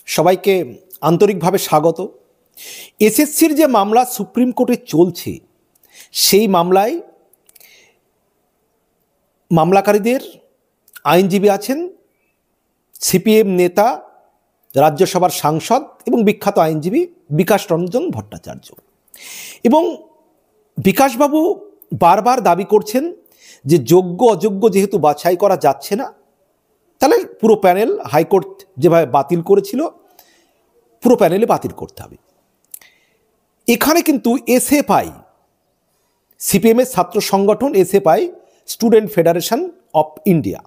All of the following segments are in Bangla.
সবাইকে আন্তরিকভাবে স্বাগত। এসএসসির যে মামলা সুপ্রিম কোর্টে চলছে, সেই মামলায় মামলাকারীদের আইনজীবী আছেন সিপিএম নেতা, রাজ্যসভার সাংসদ এবং বিখ্যাত আইনজীবী বিকাশ রঞ্জন ভট্টাচার্য। এবং বিকাশবাবু বারবার দাবি করছেন যে যোগ্য অযোগ্য যেহেতু বাছাই করা যাচ্ছে না, তাহলে পুরো প্যানেল, হাইকোর্ট যেভাবে বাতিল করেছিল পুরো প্যানেলে বাতিল করতে হবে। এখানে কিন্তু এসএফআই, সিপিএমের ছাত্র সংগঠন SFI, student federation of India,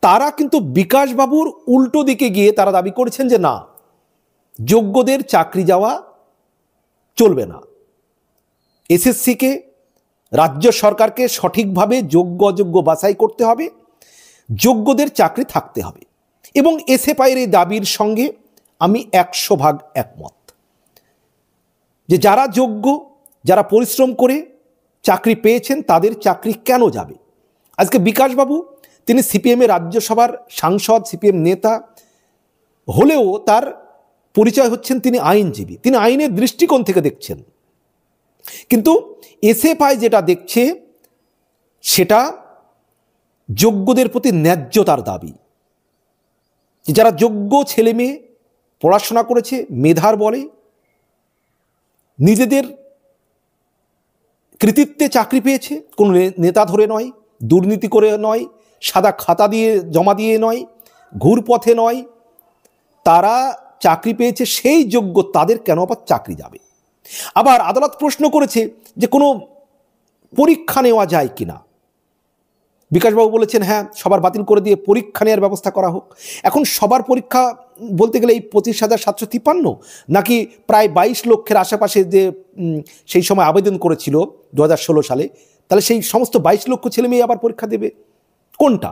তারা কিন্তু বিকাশবাবুর উল্টো দিকে গিয়ে তারা দাবি করেছেন যে না, যোগ্যদের চাকরি যাওয়া চলবে না। এসএসসিকে, রাজ্য সরকারকে সঠিকভাবে যোগ্য অযোগ্য বাছাই করতে হবে, যোগ্যদের চাকরি থাকতে হবে। এবং এসএফআইয়ের এই দাবির সঙ্গে আমি 100% একমত যে যারা যোগ্য, যারা পরিশ্রম করে চাকরি পেয়েছেন, তাদের চাকরি কেন যাবে। আজকে বিকাশবাবু, তিনি সিপিএমের রাজ্যসভার সাংসদ, সিপিএম নেতা হলেও তার পরিচয় হচ্ছেন তিনি আইনজীবী, তিনি আইনের দৃষ্টিকোণ থেকে দেখছেন। কিন্তু এসএফআই যেটা দেখছে সেটা যোগ্যদের প্রতি ন্যায্যতার দাবি। যারা যোগ্য ছেলে মেয়ে পড়াশোনা করেছে, মেধার বলে নিজেদের কৃতিত্বে চাকরি পেয়েছে, কোনো নেতা ধরে নয়, দুর্নীতি করে নয়, সাদা খাতা দিয়ে জমা দিয়ে নয়, ঘুরপথে নয়, তারা চাকরি পেয়েছে, সেই যোগ্য তাদের কেন আবার চাকরি যাবে। আবার আদালত প্রশ্ন করেছে যে কোনো পরীক্ষা নেওয়া যায় কিনা। বিকাশবাবু বলেছেন হ্যাঁ, সবার বাতিল করে দিয়ে পরীক্ষা নেওয়ার ব্যবস্থা করা হোক। এখন সবার পরীক্ষা বলতে গেলে এই 25,753 নাকি প্রায় 22 লক্ষের আশেপাশে যে সেই সময় আবেদন করেছিল 2016 সালে, তাহলে সেই সমস্ত 22 লক্ষ ছেলে মেয়ে আবার পরীক্ষা দেবে কোনটা?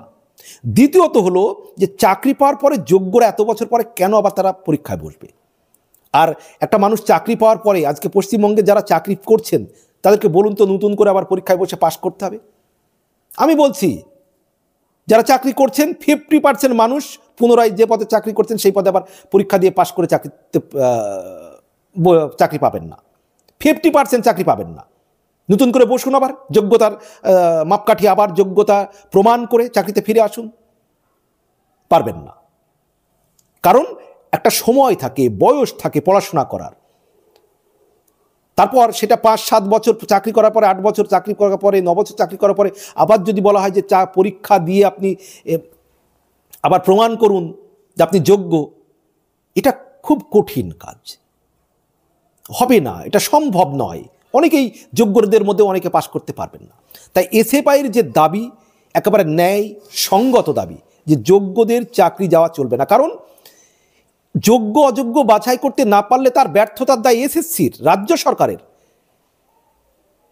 দ্বিতীয়ত হলো যে চাকরি পাওয়ার পরে যোগ্যরা এত বছর পরে কেন আবার তারা পরীক্ষায় বসবে? আর একটা মানুষ চাকরি পাওয়ার পরে, আজকে পশ্চিমবঙ্গে যারা চাকরি করছেন তাদেরকে বলুন তো নতুন করে আবার পরীক্ষায় বসে পাশ করতে হবে? আমি বলছি যারা চাকরি করছেন 50% মানুষ পুনরায় যে পদে চাকরি করছেন সেই পদে আবার পরীক্ষা দিয়ে পাশ করে চাকরি পাবেন না। 50% চাকরি পাবেন না। নতুন করে বসুন, আবার যোগ্যতার মাপকাঠি, আবার যোগ্যতা প্রমাণ করে চাকরিতে ফিরে আসুন। পারবেন না, কারণ একটা সময় থাকে, বয়স থাকে পড়াশোনা করার। তারপর সেটা 5-7 বছর চাকরি করার পরে, 8 বছর চাকরি করার পরে, 9 বছর চাকরি করার পরে আবার যদি বলা হয় যে পরীক্ষা দিয়ে আপনি আবার প্রমাণ করুন যে আপনি যোগ্য, এটা খুব কঠিন কাজ, হবে না, এটা সম্ভব নয়। অনেকেই যোগ্যদের মধ্যে অনেকে পাশ করতে পারবেন না। তাই এসএফআইয়ের যে দাবি একেবারে ন্যায় সঙ্গত দাবি যে যোগ্যদের চাকরি যাওয়া চলবে না। কারণ যোগ্য অযোগ্য বাছাই করতে না পারলে তার ব্যর্থতার দায় এসএসসির, রাজ্য সরকারের।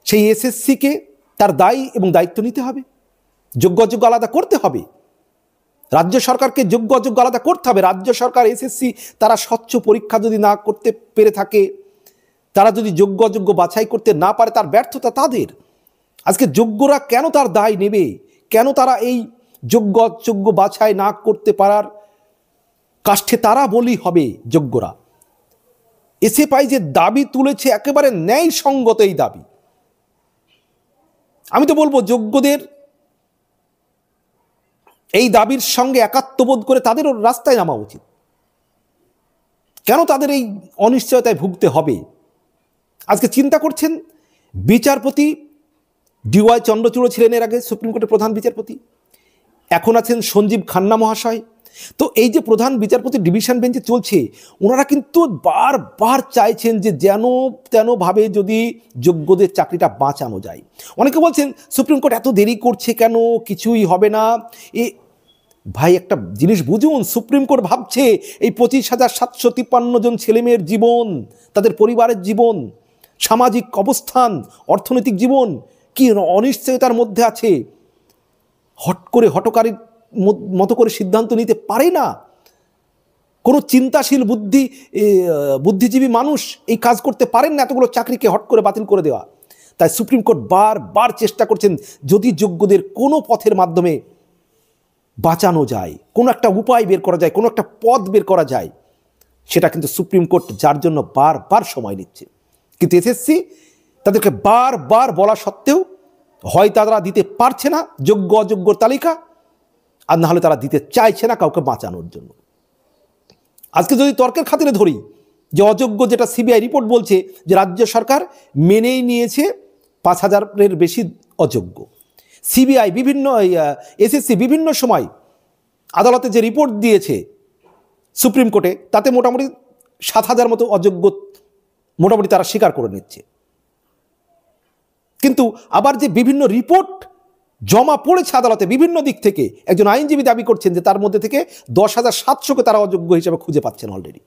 সেই এসএসসিকে তার দায় এবং দায়িত্ব নিতে হবে, যোগ্য অযোগ্য আলাদা করতে হবে। রাজ্য সরকারকে যোগ্য অযোগ্য আলাদা করতে হবে। রাজ্য সরকার, এসএসসি তারা স্বচ্ছ পরীক্ষা যদি না করতে পেরে থাকে, তারা যদি যোগ্য অযোগ্য বাছাই করতে না পারে, তার ব্যর্থতা তাদের। আজকে যোগ্যরা কেন তার দায় নেবে? কেন তারা এই যোগ্য অযোগ্য বাছাই না করতে পারার কাষ্ঠে তারা বলি হবে যোগ্যরা? এসএফআই যে দাবি তুলেছে একেবারে ন্যায়সঙ্গত এই দাবি। আমি তো বলবো যোগ্যদের এই দাবির সঙ্গে একাত্মবোধ করে তাদেরও রাস্তায় নামা উচিত। কেন তাদের এই অনিশ্চয়তায় ভুগতে হবে? আজকে চিন্তা করছেন বিচারপতি ডিওয়াই চন্দ্রচূড় ছিলেন এর আগে সুপ্রিম কোর্টের প্রধান বিচারপতি, এখন আছেন সঞ্জীব খান্না মহাশয়। তো এই যে প্রধান বিচারপতি ডিভিশন বেঞ্চে চলছে, ওনারা কিন্তু বারবার চাইছেন যে যেন তেনভাবে যদি যোগ্যদের চাকরিটা বাঁচানো যায়। অনেকে বলছেন সুপ্রিম কোর্ট এত দেরি করছে কেন, কিছুই হবে না। ভাই একটা জিনিস বুঝুন, সুপ্রিম কোর্ট ভাবছে এই 25,753 জন ছেলেমেয়ের জীবন, তাদের পরিবারের জীবন, সামাজিক অবস্থান, অর্থনৈতিক জীবন কি অনিশ্চয়তার মধ্যে আছে। হট করে হটকারীর মতো করে সিদ্ধান্ত নিতে পারে না। কোনো চিন্তাশীল বুদ্ধিজীবী মানুষ এই কাজ করতে পারেন না, এতগুলো চাকরিকে হট করে বাতিল করে দেওয়া। তাই সুপ্রিম কোর্ট বারবার চেষ্টা করছেন যদি যোগ্যদের কোনো পথের মাধ্যমে বাঁচানো যায়, কোনো একটা উপায় বের করা যায়, কোনো একটা পথ বের করা যায়, সেটা কিন্তু সুপ্রিম কোর্ট যার জন্য বারবার সময় নিচ্ছে। কিন্তু এসএসসি তাদেরকে বারবার বলা সত্ত্বেও হয় তারা দিতে পারছে না যোগ্য অযোগ্য তালিকা, আর না হলে তারা দিতে চাইছে না কাউকে বাঁচানোর জন্য। আজকে যদি তর্কের খাতিরে ধরি যে অযোগ্য, যেটা সিবিআই রিপোর্ট বলছে যে রাজ্য সরকার মেনেই নিয়েছে 5,000-এর বেশি অযোগ্য। সিবিআই বিভিন্ন এসএসসি বিভিন্ন সময় আদালতে যে রিপোর্ট দিয়েছে সুপ্রিম কোর্টে, তাতে মোটামুটি 7,000 মতো অযোগ্য মোটামুটি তারা স্বীকার করে নিচ্ছে। কিন্তু আবার যে বিভিন্ন রিপোর্ট জমা পড়েছে আদালতে বিভিন্ন দিক থেকে, একজন আইনজীবী দাবি করছেন যে তার মধ্যে থেকে 10,700-কে তারা অযোগ্য হিসেবে খুঁজে পাচ্ছেন অলরেডি।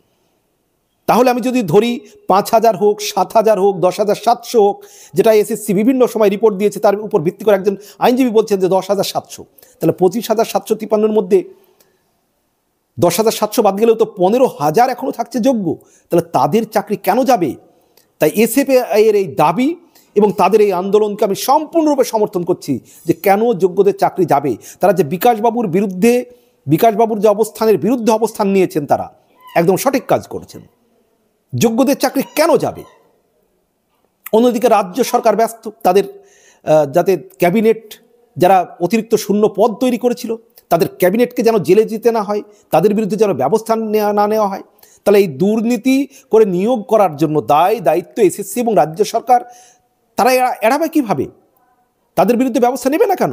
তাহলে আমি যদি ধরি 5,000 হোক, 7,000 হোক, 10,700 হোক, যেটা এসএসসি বিভিন্ন সময় রিপোর্ট দিয়েছে, তার উপর ভিত্তি করে একজন আইনজীবী বলছেন যে 10,700, তাহলে 25,753-এর মধ্যে 10,700 বাদ গেলেও তো 15,000 এখনও থাকছে যোগ্য। তাহলে তাদের চাকরি কেন যাবে? তাই এসএফআই-এর এই দাবি এবং তাদের এই আন্দোলনকে আমি সম্পূর্ণরূপে সমর্থন করছি যে কেন যোগ্যদের চাকরি যাবে। তারা যে বিকাশবাবুর যে অবস্থানের বিরুদ্ধে অবস্থান নিয়েছেন, তারা একদম সঠিক কাজ করেছেন। যোগ্যদের চাকরি কেন যাবে? অন্যদিকে রাজ্য সরকার ব্যস্ত তাদের যাতে ক্যাবিনেট, যারা অতিরিক্ত শূন্য পদ তৈরি করেছিল, তাদের ক্যাবিনেটকে যেন জেলে যেতে না হয়, তাদের বিরুদ্ধে যেন ব্যবস্থা না নেওয়া হয়। তাহলে এই দুর্নীতি করে নিয়োগ করার জন্য দায়িত্ব এসএসসি এবং রাজ্য সরকার, তারা এড়াবে কিভাবে? তাদের বিরুদ্ধে ব্যবস্থা নেবে না কেন?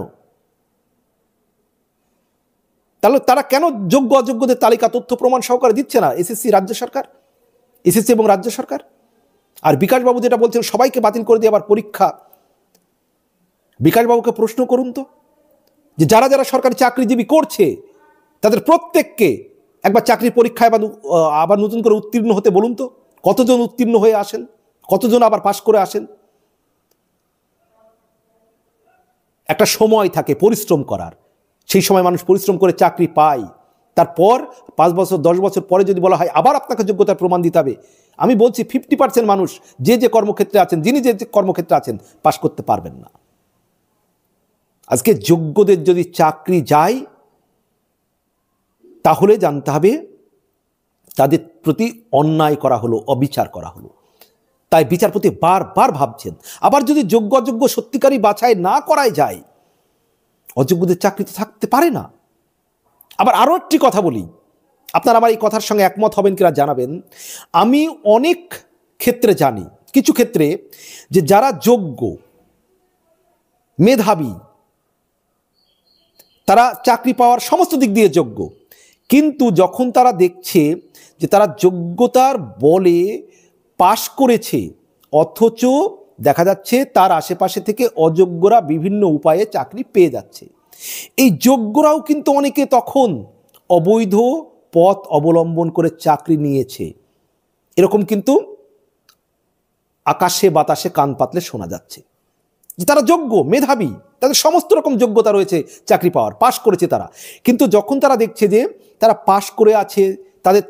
তাহলে তারা কেন যোগ্য অযোগ্যদের তালিকা তথ্য প্রমাণ সহকারে দিচ্ছে না এসএসসি এবং রাজ্য সরকার? আর বিকাশবাবু যেটা বলছেন সবাইকে বাতিল করে দিয়ে আবার পরীক্ষা, বিকাশবাবুকে প্রশ্ন করুন তো যে যারা যারা সরকারি চাকরিজীবী করছে তাদের প্রত্যেককে একবার চাকরির পরীক্ষায় আবার নতুন করে উত্তীর্ণ হতে বলুন তো। কতজন উত্তীর্ণ হয়ে আসেন, কতজন আবার পাশ করে আসেন? একটা সময় থাকে পরিশ্রম করার, সেই সময় মানুষ পরিশ্রম করে চাকরি পায়। তারপর 5 বছর 10 বছর পরে যদি বলা হয় আবার আপনাকে যোগ্যতার প্রমাণ দিতে হবে, আমি বলছি 50% মানুষ যে কর্মক্ষেত্রে আছেন, যিনি যে কর্মক্ষেত্রে আছেন, পাশ করতে পারবেন না। আজকে যোগ্যদের যদি চাকরি যায় তাহলে জানতে হবে তাদের প্রতি অন্যায় করা হলো, অবিচার করা হলো। তাই বিচারপতি বারবার ভাবছেন। আবার যদি যোগ্য অযোগ্য সত্যিকারই বাছাই না করাই যায়, অযোগ্যদের চাকরি তো থাকতে পারে না। আবার আরও একটি কথা বলি, আপনারা আমার এই কথার সঙ্গে একমত হবেন কিনা জানাবেন। আমি অনেক ক্ষেত্রে জানি, কিছু ক্ষেত্রে যে যারা যোগ্য মেধাবী, তারা চাকরি পাওয়ার সমস্ত দিক দিয়ে যোগ্য, কিন্তু যখন তারা দেখছে যে তারা যোগ্যতার বলে পাশ করেছে, অথচ দেখা যাচ্ছে তার আশেপাশে থেকে অযোগ্যরা বিভিন্ন উপায়ে চাকরি পেয়ে যাচ্ছে, এই যোগ্যরাও কিন্তু অনেকে তখন অবৈধ পথ অবলম্বন করে চাকরি নিয়েছে। এরকম কিন্তু আকাশে বাতাসে কান পাতলে শোনা যাচ্ছে যে তারা যোগ্য মেধাবী, তাদের সমস্ত রকম যোগ্যতা রয়েছে চাকরি পাওয়ার, পাশ করেছে তারা, কিন্তু যখন তারা দেখছে যে তারা পাশ করে আছে, তাদের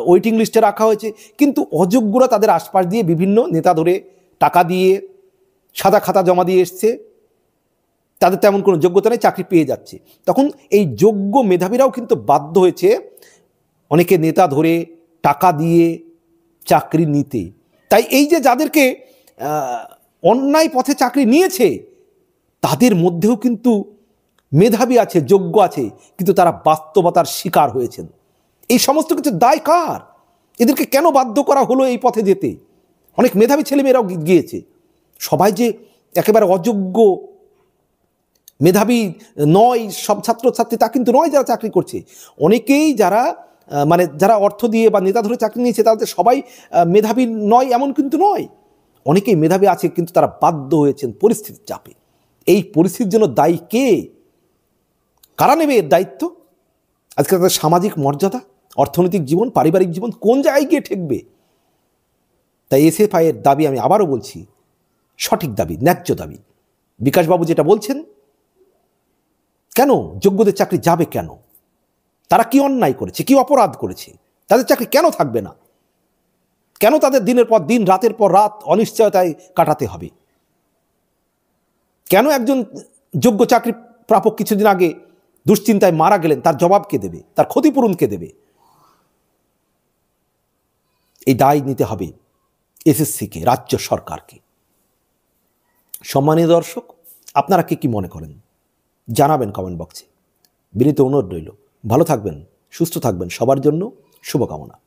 ওয়েটিং লিস্টে রাখা হয়েছে, কিন্তু অযোগ্যরা তাদের আশপাশ দিয়ে বিভিন্ন নেতা ধরে টাকা দিয়ে সাদা খাতা জমা দিয়ে এসছে, তাদের তেমন কোনো যোগ্যতা নেই, চাকরি পেয়ে যাচ্ছে, তখন এই যোগ্য মেধাবীরাও কিন্তু বাধ্য হয়েছে অনেকে নেতা ধরে টাকা দিয়ে চাকরি নিতে। তাই এই যে যাদেরকে অন্যায় পথে চাকরি নিয়েছে, তাদের মধ্যেও কিন্তু মেধাবী আছে, যোগ্য আছে, কিন্তু তারা বাস্তবতার শিকার হয়েছেন। এই সমস্ত কিছু দায় কার? এদেরকে কেন বাধ্য করা হলো এই পথে যেতে? অনেক মেধাবী ছেলেমেয়েরাও গিয়েছে। সবাই যে একেবারে অযোগ্য মেধাবী নয় সব ছাত্রছাত্রী, তা কিন্তু নয়। যারা চাকরি করছে অনেকেই যারা অর্থ দিয়ে বা নেতা ধরে চাকরি নিয়েছে, তাদের সবাই মেধাবী নয় এমন কিন্তু নয়। অনেকেই মেধাবী আছে, কিন্তু তারা বাধ্য হয়েছেন পরিস্থিতির চাপে। এই পরিস্থিতির জন্য দায়ী কে? কারা নেবে এর দায়িত্ব? আজকে তাদের সামাজিক মর্যাদা, অর্থনৈতিক জীবন, পারিবারিক জীবন কোন জায়গায় গিয়ে ঠেকবে? তাই এসএফআই-এর দাবি আমি আবারও বলছি, সঠিক দাবি, ন্যায্য দাবি। বিকাশবাবু যেটা বলছেন, কেন যোগ্যদের চাকরি যাবে? কেন? তারা কি অন্যায় করেছে, কি অপরাধ করেছে? তাদের চাকরি কেন থাকবে না? কেন তাদের দিনের পর দিন, রাতের পর রাত অনিশ্চয়তায় কাটাতে হবে? কেন একজন যোগ্য চাকরি প্রাপক কিছুদিন আগে দুশ্চিন্তায় মারা গেলেন, তার জবাব কে দেবে? তার ক্ষতিপূরণ কে দেবে? এই দায় নিতে হবে এসএসসিকে, রাজ্য সরকারকে। সম্মানীয় দর্শক, আপনারা কি মনে করেন জানাবেন কমেন্ট বক্সে। বিনীত অনুরোধ রইল, ভালো থাকবেন, সুস্থ থাকবেন, সবার জন্য শুভকামনা।